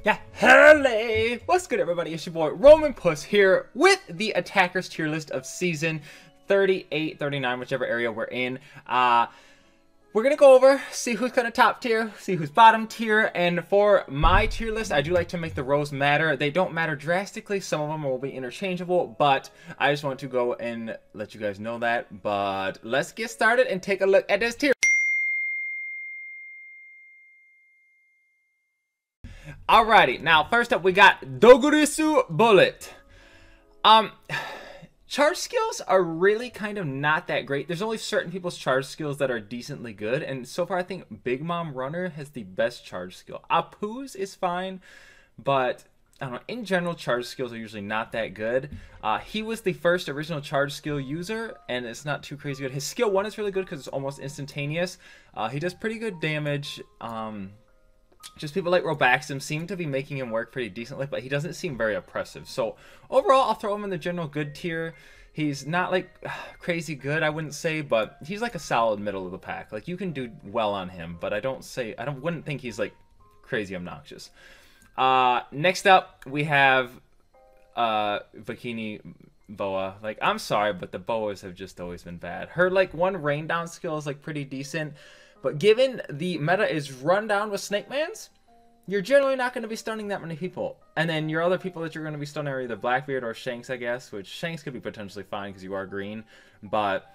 Yeah, hello! What's good, everybody? It's your boy Roman Puss here with the attackers tier list of season 38, 39, whichever area we're in. We're gonna go over, see who's kind of top tier, see who's bottom tier, and for my tier list, I do like to make the rows matter. They don't matter drastically, some of them will be interchangeable, but I just want to go and let you guys know that. But let's get started and take a look at this tier. Alrighty, now first up we got Dogurisu Bullet. Charge skills are really kind of not that great. There's only certain people's charge skills that are decently good, and so far I think Big Mom Runner has the best charge skill. Apu's is fine, but I don't know, in general charge skills are usually not that good. He was the first original charge skill user, and it's not too crazy good. His skill 1 is really good because it's almost instantaneous. He does pretty good damage. Just people like Robaxim seem to be making him work pretty decently, but he doesn't seem very oppressive. So overall, I'll throw him in the general good tier. He's not like crazy good, I wouldn't say, but he's like a solid middle of the pack. Like you can do well on him, but wouldn't think he's like crazy obnoxious. Next up, we have Bikini Boa. Like, I'm sorry, but the Boas have just always been bad. Her like one rain down skill is like pretty decent. But given the meta is run down with Snake Mans, you're generally not going to be stunning that many people. And then your other people that you're going to be stunning are either Blackbeard or Shanks, I guess. Which Shanks could be potentially fine because you are green. But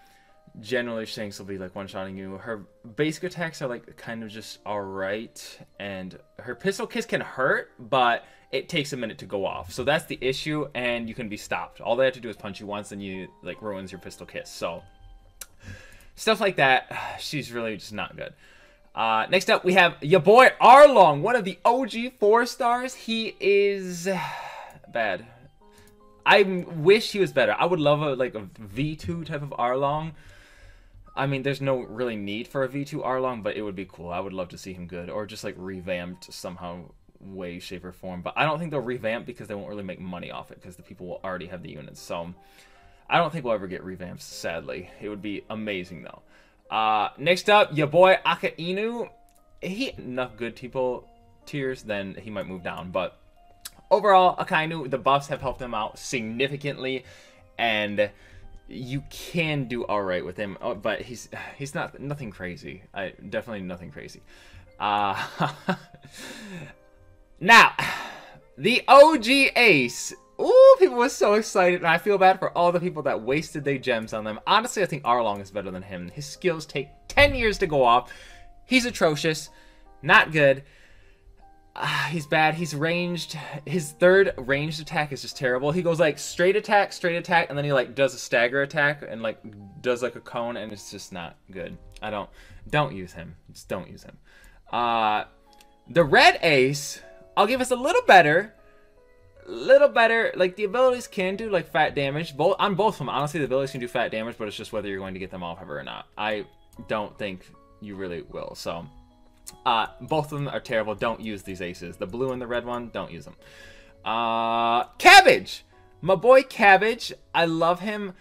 generally Shanks will be like one-shotting you. Her basic attacks are like kind of just alright. And her Pistol Kiss can hurt, but it takes a minute to go off. So that's the issue, and you can be stopped. All they have to do is punch you once and you like ruins your Pistol Kiss. So stuff like that, she's really just not good. Next up, we have your boy Arlong, one of the OG 4-stars. He is bad. I wish he was better. I would love a V2 type of Arlong. I mean, there's no really need for a V2 Arlong, but it would be cool. I would love to see him good, or just like revamped somehow, way, shape, or form. But I don't think they'll revamp because they won't really make money off it because the people will already have the units. So I don't think we'll ever get revamps, sadly. It would be amazing, though. Next up, your boy Akainu. He enough good people tiers, then he might move down. But overall, Akainu, the buffs have helped him out significantly, and you can do all right with him. Oh, but he's nothing crazy. Definitely nothing crazy. Now, the OG Ace. Ooh, people were so excited, and I feel bad for all the people that wasted their gems on them. Honestly, I think Arlong is better than him. His skills take 10 years to go off. He's atrocious. Not good. He's bad. He's ranged. His third ranged attack is just terrible. He goes like straight attack, and then he like does a stagger attack and like does like a cone, and it's just not good. Don't use him. Just don't use him. The red Ace, I'll give us a little better. Like the abilities can do like fat damage on both of them. Honestly, the abilities can do fat damage, but it's just whether you're going to get them off ever or not. I don't think you really will. So both of them are terrible. Don't use these aces. The blue and the red one, don't use them. Cabbage, my boy Cabbage, I love him.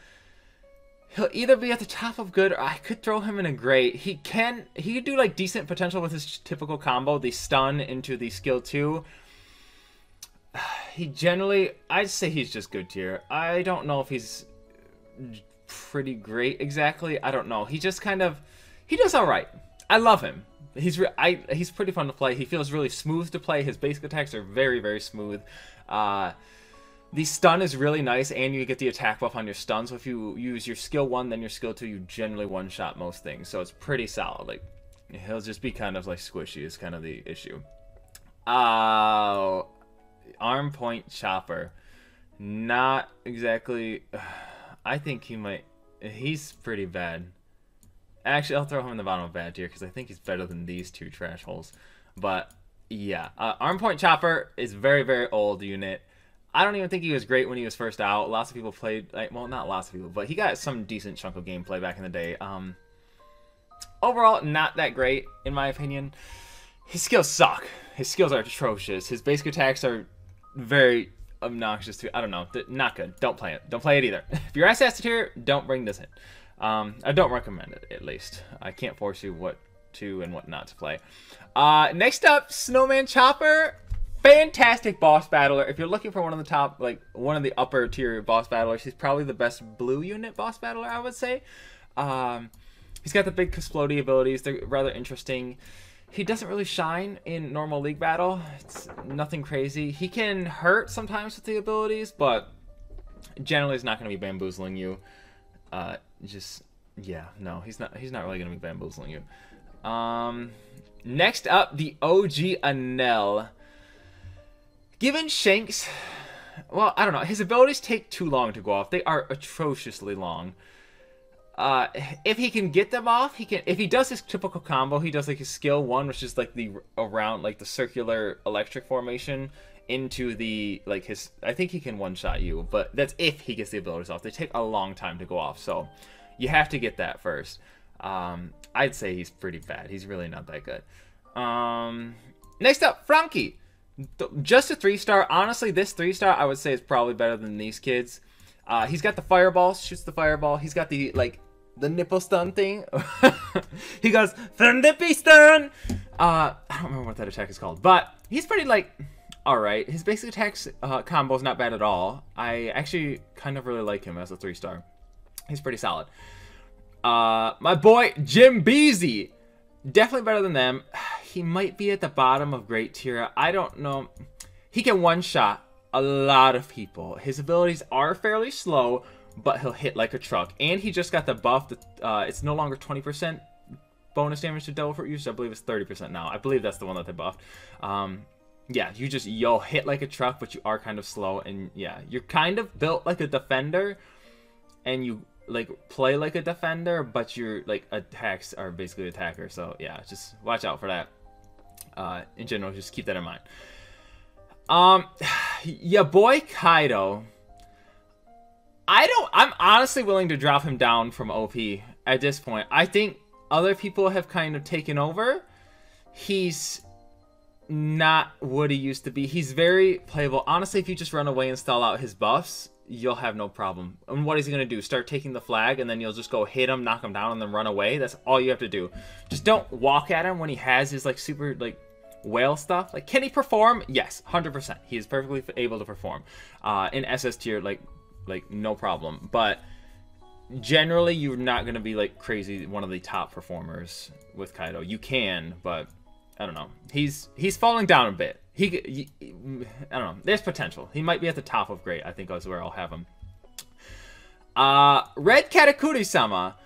He'll either be at the top of good, or I could throw him in a great. He could do like decent potential with his typical combo, the stun into the skill 2. He generally, I'd say he's just good tier. I don't know if he's pretty great exactly. I don't know. He just kind of, he does all right. I love him. He's pretty fun to play. He feels really smooth to play. His basic attacks are very, very smooth. The stun is really nice, and you get the attack buff on your stun. So if you use your skill 1, then your skill 2, you generally one-shot most things. So it's pretty solid. Like, he'll just be kind of like squishy is kind of the issue. Arm Point Chopper, not exactly. I think he's pretty bad. Actually, I'll throw him in the bottom of bad tier because I think he's better than these two trash holes. But yeah, Arm Point Chopper is very, very old unit. I don't even think he was great when he was first out. Lots of people played, like, well, not lots of people, but he got some decent chunk of gameplay back in the day. Overall, not that great in my opinion. His skills suck. His skills are atrocious. His basic attacks are very obnoxious too. I don't know. Not good. Don't play it. Don't play it either. If you're SS tier, don't bring this in. I don't recommend it, at least. I can't force you what to and what not to play. Next up, Snowman Chopper. fantastic boss battler. If you're looking for one of the top, like one of the upper tier boss battlers, he's probably the best blue unit boss battler, I would say. He's got the big explodey abilities. They're rather interesting. He doesn't really shine in normal league battle. It's nothing crazy. He can hurt sometimes with the abilities, but generally he's not going to be bamboozling you. Yeah, no, he's not really going to be bamboozling you. Next up, the OG Enel. Given Shanks, well, I don't know. His abilities take too long to go off. They are atrociously long. If he can get them off, he can. If he does his typical combo, he does like his skill 1, which is like the around like the circular electric formation into the like his. I think he can one-shot you, but that's if he gets the abilities off. They take a long time to go off, so you have to get that first. I'd say he's pretty bad. He's really not that good. Next up, Frankie. Just a 3-star. Honestly, this 3-star I would say is probably better than these kids. He's got the fireball, shoots the fireball. He's got the the nipple stun thing. He goes the nippy stun. I don't remember what that attack is called, but he's pretty like all right. His basic attacks combo is not bad at all. I actually kind of really like him as a 3-star. He's pretty solid. My boy Jim Beezy, definitely better than them. He might be at the bottom of great tier. I don't know. He can one-shot a lot of people. His abilities are fairly slow, but he'll hit like a truck. And he just got the buff that it's no longer 20% bonus damage to Devil Fruit users. I believe it's 30% now. I believe that's the one that they buffed. Yeah, you'll hit like a truck, but you are kind of slow. And yeah, you're kind of built like a defender, and you like play like a defender, but your like attacks are basically attacker. So yeah, just watch out for that. In general, just keep that in mind. Yeah, boy Kaido. I'm honestly willing to drop him down from OP at this point. I think other people have kind of taken over. He's not what he used to be. He's very playable. Honestly, if you just run away and stall out his buffs, you'll have no problem. And what is he going to do? Start taking the flag, and then you'll just go hit him, knock him down, and then run away? That's all you have to do. Just don't walk at him when he has his like super like whale stuff. Like, can he perform? Yes, 100%. He is perfectly able to perform in SS tier, like no problem. But generally, you're not going to be like crazy one of the top performers with Kaido. You can, but I don't know. He's falling down a bit. I don't know. There's potential. He might be at the top of great. I think is where I'll have him. Red Katakuri-sama.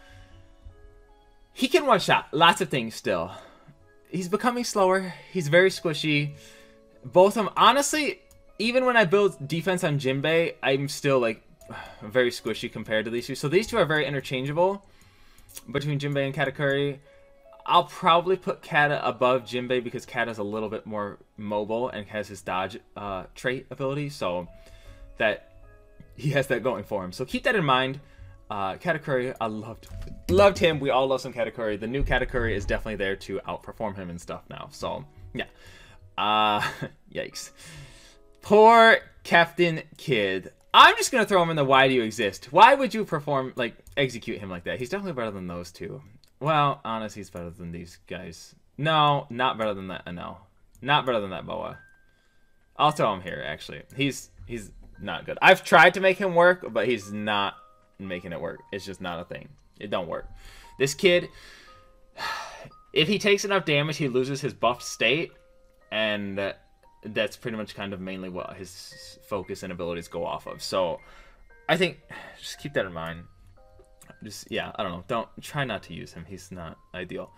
He can one-shot lots of things still. He's becoming slower. He's very squishy. Both of them, honestly, even when I build defense on Jinbei, I'm still like very squishy compared to these two. So these two are very interchangeable between Jinbei and Katakuri. I'll probably put Kata above Jinbei because Kata's a little bit more mobile and has his dodge trait ability, so that he has that going for him. So keep that in mind. Katakuri, I loved him. We all love some Katakuri. The new Katakuri is definitely there to outperform him and stuff now. So yeah, yikes. Poor Captain Kid. I'm just gonna throw him in the why do you exist? Why would you execute him like that? He's definitely better than those two. Well, honestly, he's better than these guys. No, not better than that. No, not better than that Boa. I'll throw him here. Actually, he's not good. I've tried to make him work, but he's not making it work. It's just not a thing. It don't work. This kid, if he takes enough damage, he loses his buffed state, and that's pretty much kind of mainly what his focus and abilities go off of. So I think just keep that in mind. Just, yeah, I don't know. Try not to use him. He's not ideal.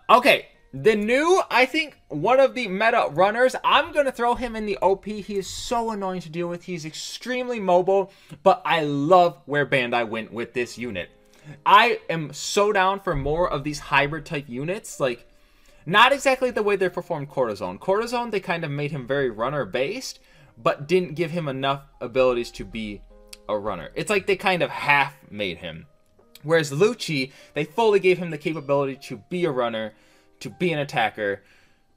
Okay, the new, I think, one of the meta runners. I'm going to throw him in the OP. He is so annoying to deal with. He's extremely mobile, but I love where Bandai went with this unit. I am so down for more of these hybrid type units. Like, not exactly the way they performed Cortisone. Cortisone, they kind of made him very runner based, but didn't give him enough abilities to be a runner. It's like they kind of half made him. Whereas Lucci, they fully gave him the capability to be a runner, to be an attacker.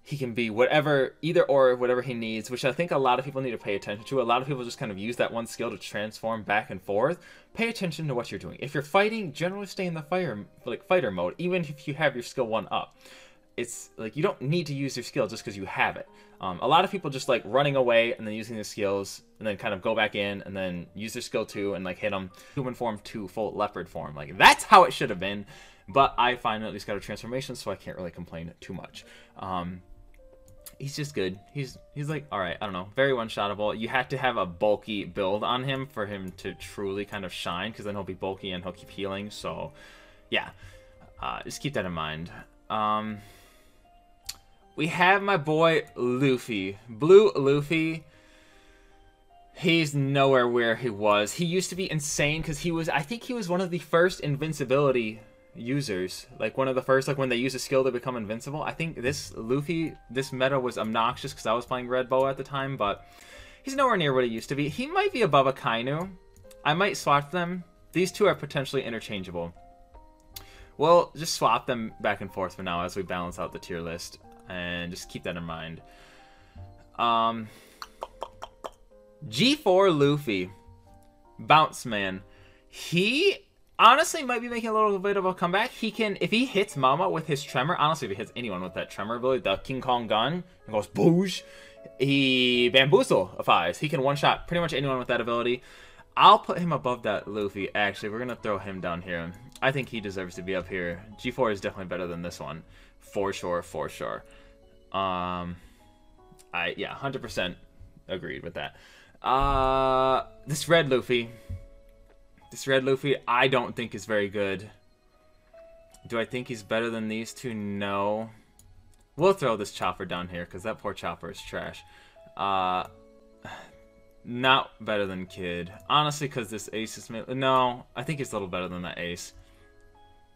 He can be whatever, either or, whatever he needs, which I think a lot of people need to pay attention to. A lot of people just kind of use that one skill to transform back and forth. Pay attention to what you're doing. If you're fighting, generally stay in the fighter mode, even if you have your skill 1 up. it's like you don't need to use your skill just because you have it. A lot of people just like running away and then using the skills and then kind of go back in and then use their skill 2 and like hit them human form to full leopard form. Like that's how it should have been, but I finally at least got a transformation, so I can't really complain too much. He's just good. He's like, all right, I don't know, very one-shottable. You have to have a bulky build on him for him to truly kind of shine, because then he'll be bulky and he'll keep healing. So yeah, just keep that in mind. We have my boy Luffy. Blue Luffy. He's nowhere where he was. He used to be insane because he was, I think he was one of the first invincibility users. Like one of the first, like when they use a skill to become invincible. I think this Luffy, this meta was obnoxious because I was playing Red Bow at the time, but he's nowhere near what he used to be. He might be above a Kainu. I might swap them. These two are potentially interchangeable. We'll just swap them back and forth for now as we balance out the tier list. And just keep that in mind. G4 Luffy. Bounce Man. He honestly might be making a little bit of a comeback. He can, if he hits Mama with his Tremor, honestly, if he hits anyone with that Tremor ability, the King Kong gun, and goes boosh, he bamboozle-ifies. He can one-shot pretty much anyone with that ability. I'll put him above that Luffy. Actually, we're going to throw him down here. I think he deserves to be up here. G4 is definitely better than this one. For sure, for sure. Yeah, 100% agreed with that. This red Luffy, I don't think is very good. Do I think he's better than these two? No. We'll throw this Chopper down here because that poor Chopper is trash. Not better than Kid. Honestly, because this Ace is... No, I think he's a little better than that Ace.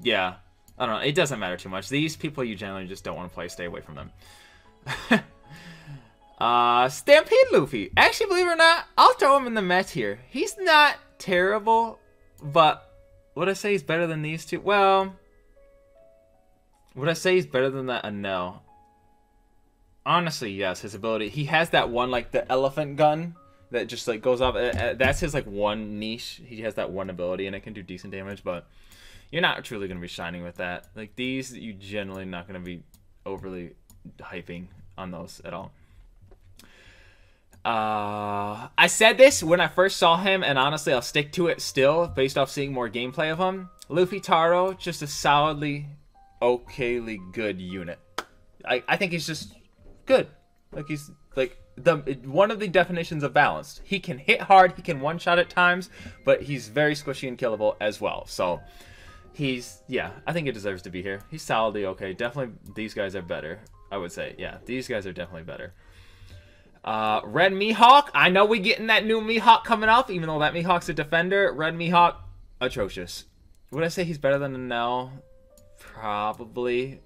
Yeah. I don't know. It doesn't matter too much. These people you generally just don't want to play. Stay away from them. Stampede Luffy. Actually, believe it or not, I'll throw him in the Met here. He's not terrible, but would I say he's better than these two? Well, would I say he's better than that? No. Honestly, yes. His ability. He has that one, like the elephant gun that just like goes up. That's his like one niche. He has that one ability and it can do decent damage, but you're not truly going to be shining with that. Like these, you generally not going to be overly hyping on those at all. I said this when I first saw him, and honestly, I'll stick to it still, based off seeing more gameplay of him. Luffy Taro, just a solidly, okayly good unit. I think he's just good. Like he's like one of the definitions of balanced. He can hit hard, he can one-shot at times, but he's very squishy and killable as well. So he's, yeah, I think he deserves to be here. He's solidly okay. Definitely these guys are better, I would say. Yeah, these guys are definitely better. Red Mihawk. I know we getting that new Mihawk coming up, even though that Mihawk's a defender. Red Mihawk, atrocious. Would I say he's better than Enel? Probably.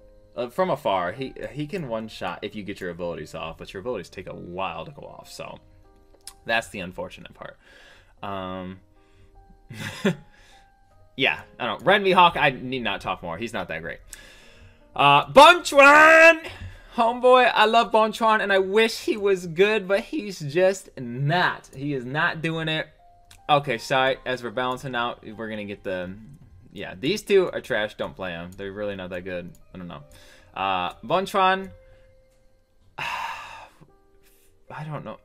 From afar, he can one-shot if you get your abilities off, but your abilities take a while to go off, so that's the unfortunate part. Yeah, I don't know. Red Mihawk, I need not talk more. He's not that great. Bonchwan! Homeboy, I love Bonchwan, and I wish he was good, but he's just not. He is not doing it. Okay, sorry. As we're balancing out, we're going to get the... Yeah, these two are trash. Don't play them. They're really not that good. I don't know. Bonchwan... I don't know.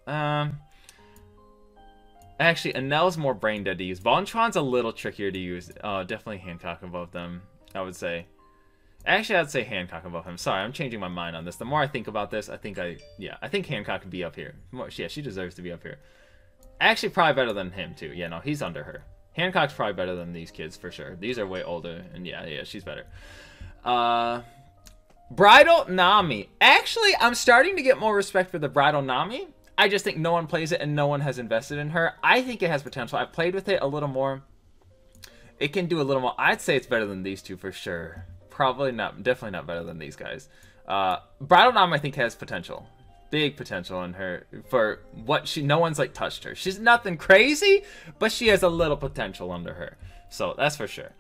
Actually, Enel's more brain dead to use. Bonchwan's a little trickier to use. Definitely Hancock above them, I would say. Actually, I'd say Hancock above him. Sorry, I'm changing my mind on this. The more I think about this, I think Hancock could be up here. Yeah, she deserves to be up here. Actually, probably better than him, too. Yeah, no, he's under her. Hancock's probably better than these kids, for sure. These are way older, and yeah, she's better. Bridal Nami. Actually, I'm starting to get more respect for the Bridal Nami. I just think no one plays it, and no one has invested in her. I think it has potential. I've played with it a little more. It can do a little more. I'd say it's better than these two, for sure. Probably not, definitely not better than these guys. Bridal Nami, I think, has potential. Big potential in her for what no one's like touched her. She's nothing crazy, but she has a little potential under her. So that's for sure.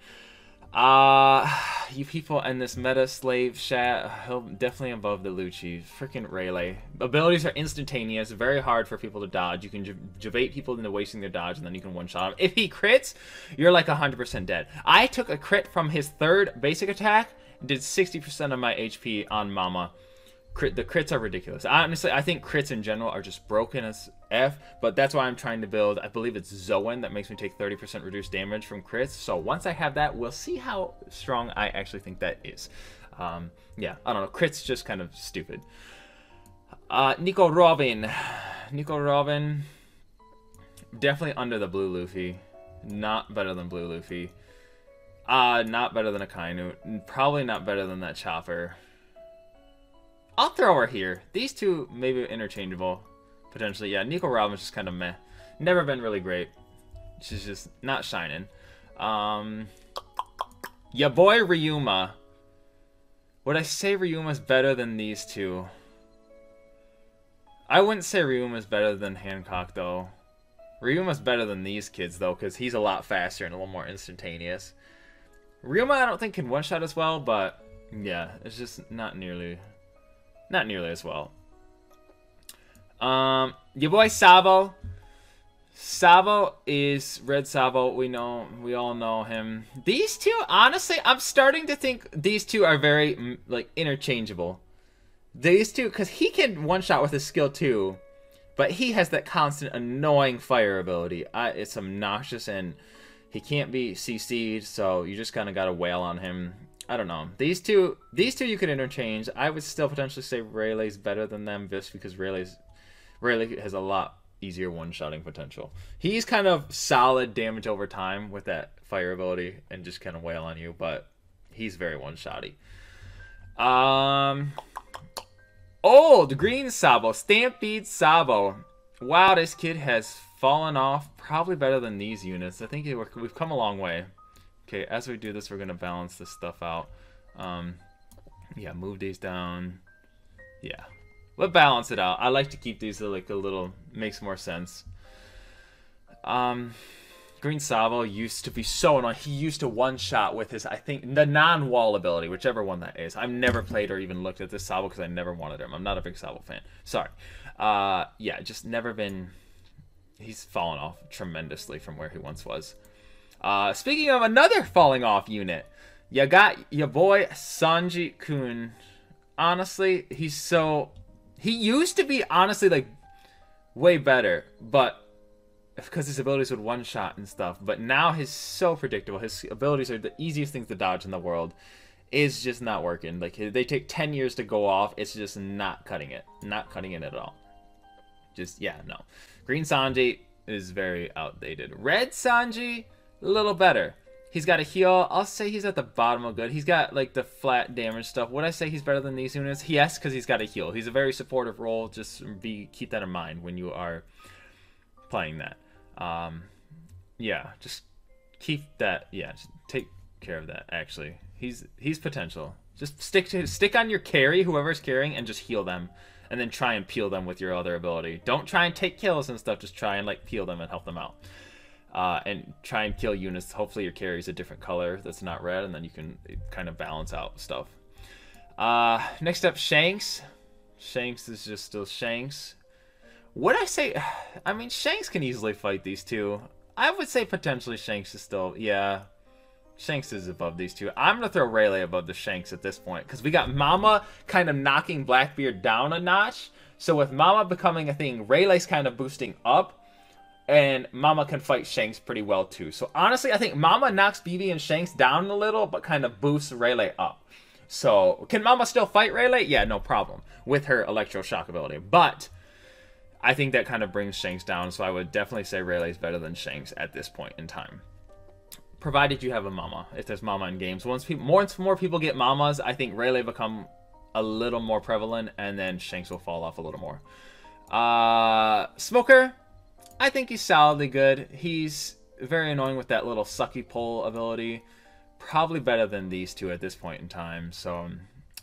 You people in this meta slave chat, definitely above the Lucci. Freaking Rayleigh. Abilities are instantaneous, very hard for people to dodge. You can jabate people into wasting their dodge, and then you can one-shot him. If he crits, you're like 100% dead. I took a crit from his third basic attack, did 60% of my HP on Mama. The crits are ridiculous. Honestly, I think crits in general are just broken as F, but that's why I'm trying to build, I believe it's Zoan that makes me take 30% reduced damage from crits. So once I have that, we'll see how strong I actually think that is. Yeah, I don't know. Crits just kind of stupid. Nico Robin. Nico Robin. Definitely under the Blue Luffy. Not better than Blue Luffy. Not better than Akainu. Probably not better than that Chopper. I'll throw her here. These two maybe interchangeable. Potentially, yeah. Nico Robin's just kind of meh. Never been really great. She's just not shining. Ya boy Ryuma. Would I say Ryuma's better than these two? I wouldn't say Ryuma's better than Hancock, though. Ryuma's better than these kids, though, because he's a lot faster and a little more instantaneous. Ryuma, I don't think, can one-shot as well, but yeah, it's just not nearly as well. Your boy Sabo. Sabo is Red Sabo. We all know him. These two, honestly, I'm starting to think these two are very like interchangeable. These two, because he can one-shot with his skill too, but he has that constant annoying fire ability. It's obnoxious, and he can't be CC'd, so you just kind of gotta wail on him. I don't know. These two you could interchange. I would still potentially say Rayleigh's better than them, just because Rayleigh has a lot easier one-shotting potential. He's kind of solid damage over time with that fire ability and just kind of wail on you, but he's very one-shotty. Old Green Sabo, Stampede Sabo. Wow, this kid has fallen off. Probably better than these units. I think we've come a long way. Okay, as we do this, we're going to balance this stuff out. Yeah, move these down. Yeah, we'll balance it out. I like to keep these like a little, makes more sense. Green Sabo used to be so annoying. He used to one-shot with his, I think, the non-wall ability, whichever one that is. I've never played or even looked at this Sabo because I never wanted him. I'm not a big Sabo fan. Sorry. Yeah, just never been... He's fallen off tremendously from where he once was. Speaking of another falling off unit, you got your boy Sanji Kun. Honestly, he used to be, honestly, like, way better, but because his abilities would one-shot and stuff, but now he's so predictable. His abilities are the easiest things to dodge in the world. Is just not working. Like, they take 10 years to go off. It's just not cutting it. Not cutting it at all. Just, yeah, no. Green Sanji is very outdated. Red Sanji, a little better. He's got a heal. I'll say he's at the bottom of good. He's got, like, the flat damage stuff. Would I say he's better than these units? Yes, because he's got a heal. He's a very supportive role. Just keep that in mind when you are playing that. Yeah, just keep that. Yeah, just take care of that, actually. He's potential. Just stick on your carry, whoever's carrying, and just heal them. And then try and peel them with your other ability. Don't try and take kills and stuff. Just try and, like, peel them and help them out. And try and kill units. Hopefully your carry's a different color that's not red, and then you can kind of balance out stuff. Next up, Shanks. Shanks is just still Shanks. Would I say... I mean, Shanks can easily fight these two. I would say potentially Shanks is still... Yeah, Shanks is above these two. I'm going to throw Rayleigh above the Shanks at this point, because we got Mama kind of knocking Blackbeard down a notch. So with Mama becoming a thing, Rayleigh's kind of boosting up, and Mama can fight Shanks pretty well too. So honestly, I think Mama knocks BB and Shanks down a little, but kind of boosts Rayleigh up. So can Mama still fight Rayleigh? Yeah, no problem with her electroshock ability. But I think that kind of brings Shanks down, so I would definitely say Rayleigh's better than Shanks at this point in time. Provided you have a Mama, if there's Mama in games. Once more people get Mamas, I think Rayleigh become a little more prevalent, and then Shanks will fall off a little more. Smoker, I think he's solidly good. He's very annoying with that little sucky pull ability. Probably better than these two at this point in time. So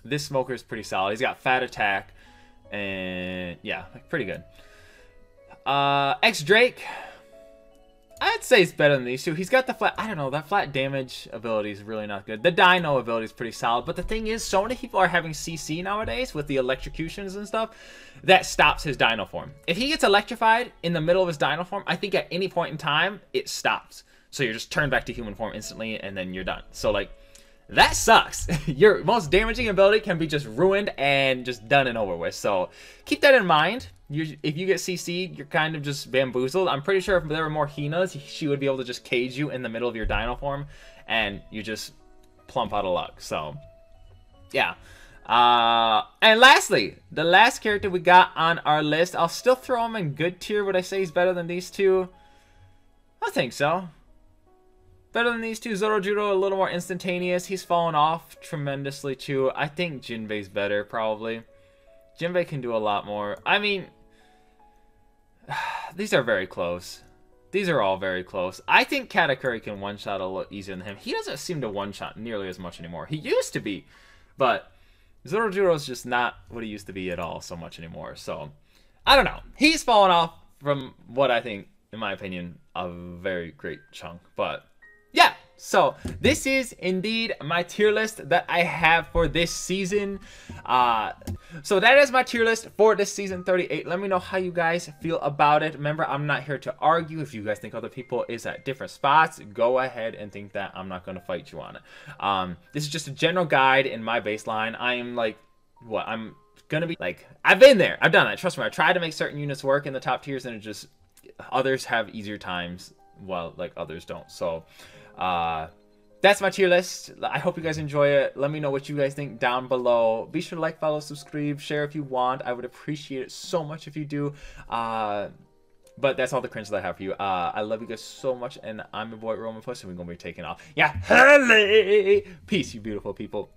this Smoker is pretty solid. He's got fat attack, and yeah, pretty good. X-Drake, I'd say it's better than these two. He's got the flat, I don't know, that flat damage ability is really not good. The Dino ability is pretty solid, but the thing is, so many people are having CC nowadays with the electrocutions and stuff, that stops his Dino form. If he gets electrified in the middle of his Dino form, I think at any point in time, it stops. So you're just turned back to human form instantly, and then you're done. So, like, that sucks. Your most damaging ability can be just ruined and just done and over with. So keep that in mind. If you get CC'd, you're kind of just bamboozled. I'm pretty sure if there were more Hinas, she would be able to just cage you in the middle of your dino form, and you just plump out of luck. So, yeah. And lastly, the last character we got on our list, I'll still throw him in good tier. Would I say he's better than these two? I think so. Better than these two. Zorojudo, a little more instantaneous. He's fallen off tremendously too. I think Jinbei's better, probably. Jinbei can do a lot more. I mean, these are very close. These are all very close. I think Katakuri can one-shot a little easier than him. He doesn't seem to one-shot nearly as much anymore. He used to be, but Zorojudo is just not what he used to be at all so much anymore. So, I don't know. He's fallen off from what I think, in my opinion, a very great chunk. But, yeah. So, this is indeed my tier list that I have for this season. So that is my tier list for this season 38. Let me know how you guys feel about it. Remember, I'm not here to argue. If you guys think other people is at different spots, go ahead and think that. I'm not going to fight you on it. This is just a general guide in my baseline. I am like, what? I'm going to be like, I've been there. I've done that. Trust me. I tried to make certain units work in the top tiers, and it just, others have easier times while like others don't. So, that's my tier list. I hope you guys enjoy it. Let me know what you guys think down below. Be sure to like, follow, subscribe, share if you want. I would appreciate it so much if you do. But that's all the cringe that I have for you. I love you guys so much, and I'm your boy Roman Puss, and we're gonna be taking off. Yeah, peace, you beautiful people.